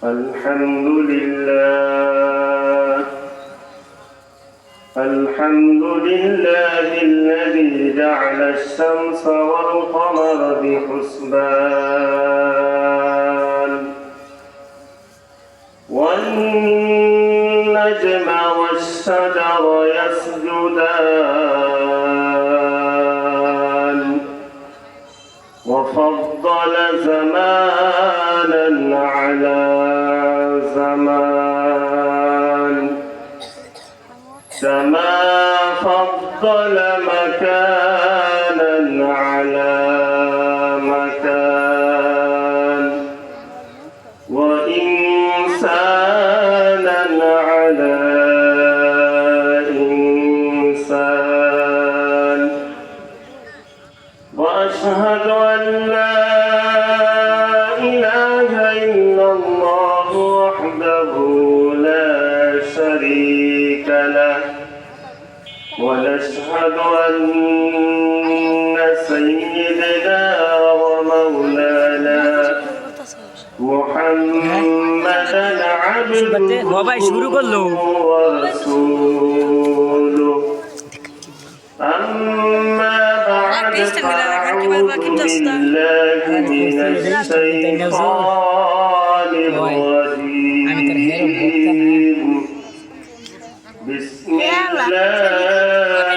الحمد لله الذي جعل الشمس والقمر بحسبان والنجم والشجر يسجدان وفضل زمانا على زمان كما فضل مكانا على مكان وإنسانا على إنسان وأشهد أن لا إله إلا الله وحده لا شريك له ونشهد أن سيدنا ومولانا محمدا عبده ورسوله أما بعد فأعوذ بالله من الشيطان الرجيم بسم الله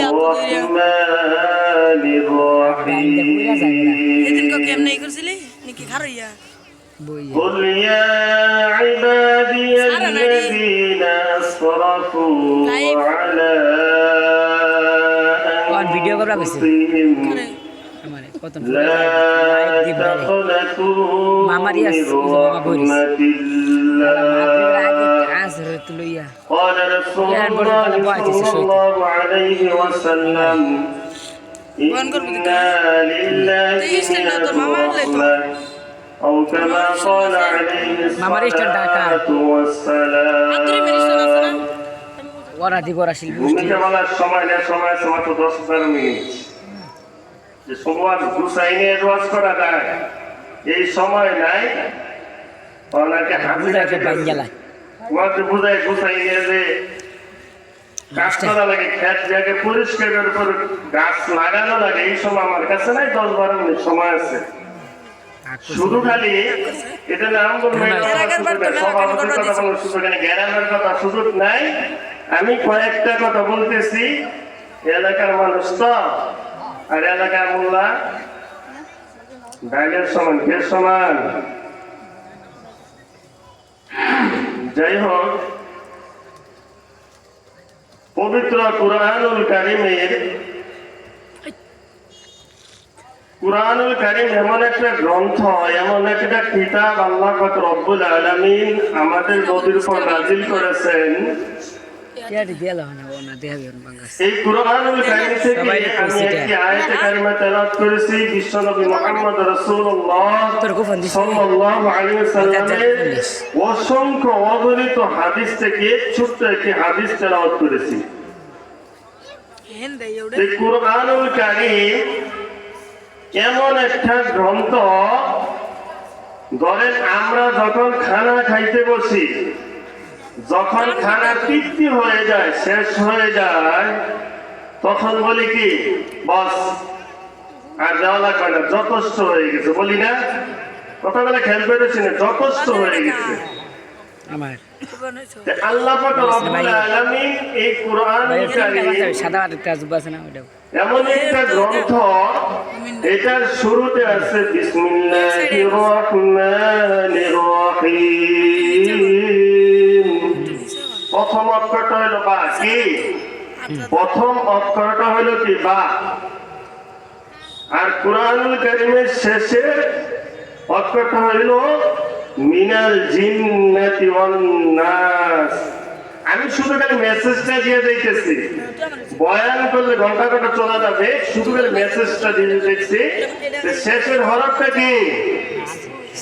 الرحمن الرحيم قل يا عبادي الذين أسرفوا على أنفسهم لا تقنطوا من رحمة الله قال رسول الله صلى الله عليه وسلم إنا لله رحمة أو كما قال عليه الصلاة والسلام ভূমিকা বলার সময় না সময় মাত্র 10-12 মিনিট যে সোমবার গুছাই নিয়ে ওয়াজ করা যায় এই সময় নাই ওনাকে হাজিরাকে ওয়াজ বুঝাই গুছাই নিয়ে যে গাছ করা লাগে খেত জায়গায় পরিষ্কারের উপর গাছ লাগানো লাগে এই সময় আমার কাছে নাই 10-12 মিনিট সময় আছে শুধু খালি এটা নাম জ্ঞানের কথা সুযোগ নাই আমি কয়েকটা কথা বলতেছি এলাকার মানুষ তো আর এলাকার মোল্লা ডাইলের সমান কে সমান যাই হোক পবিত্র কুরআনুল কারীম এমন একটা গ্রন্থ, এমন একটা কিতাব আল্লাহ পাক রব্বুল আলামিন আমাদের নবীর উপর নাযিল করেছেন। এই কুরআনুল কারীম থেকে আমি একটি আয়াতে কারিমা তেলাওয়াত করেছি। বিশ্বনবী মুহাম্মদ রাসূলুল্লাহ সাল্লাল্লাহু আলাইহি ওয়াসাল্লামের অসংখ্য অগণিত হাদিস থেকে ছোট্ট একটি হাদিস তেলাওয়াত করেছি। এই কুরআনুল কারীম এমন একটা গ্রন্থ, ধরেন আমরা যখন খানা খাইতে বসি, যখন খানা তৃপ্তি হয়ে যায়, শেষ হয়ে যায়, তখন বলি কি বস আর দেওয়া লাগবে না, যথেষ্ট হয়ে গেছে বলি না? কথাগুলো খেয়াল করেছি না? যথেষ্ট হয়ে গেছে। আল্লাহ পাক রব্বুল আলামিন এই কুরআনুল কারীম এমন একটা গ্রন্থ, এটার শুরুতে আছে বিসমিল্লাহির রহমানির রহিম। প্রথম অক্ষরটা হলো বা। কি প্রথম অক্ষরটা হলো কি বা। আর কুরআনুল কারীমের শেষে অক্ষরটা হলো মিনাল জিন্নাতি ওয়ান নাস। আমি শুধু খালি মেসেজটা দিয়ে দিতেছি, বয়ান করলে ঘন্টা ঘন্টা চলে যাবে, শুধু খালি মেসেজটা দিয়ে দিতেছি। শেষের হরফটা কি?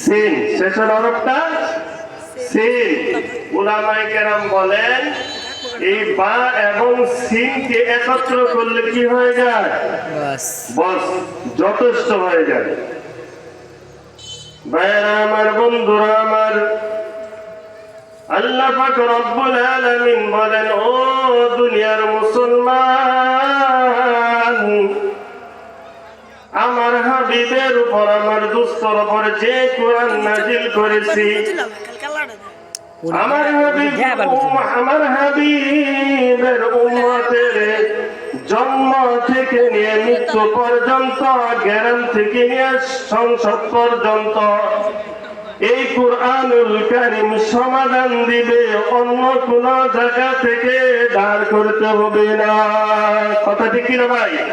সিন। শেষের হরফটা সিন। উলামায়ে কেরাম বলেন এই বা এবং সিনকে একত্র করলে কি হয়ে যায়? বস, যথেষ্ট হয়ে যায়। ভাইরা আমার, বন্ধুরা আমার, আল্লাহ পাক রব্বুল আলামিন বলেন, ও দুনিয়ার মুসলমান, আমার হাবিবের উপর, আমার দোস্তর উপর যে কোরআন নাজিল করেছি, আমার হাবিবের উম্মতের জন্ম থেকে নিয়ে মৃত্যু পর্যন্ত, জ্ঞান থেকে নিয়ে সংসদ পর্যন্ত এই কুরআনুল কারীম সমাধান দিবে, অন্য কোন জায়গা থেকে দাঁড় করতে হবে না। কথা ঠিক কিনা ভাই?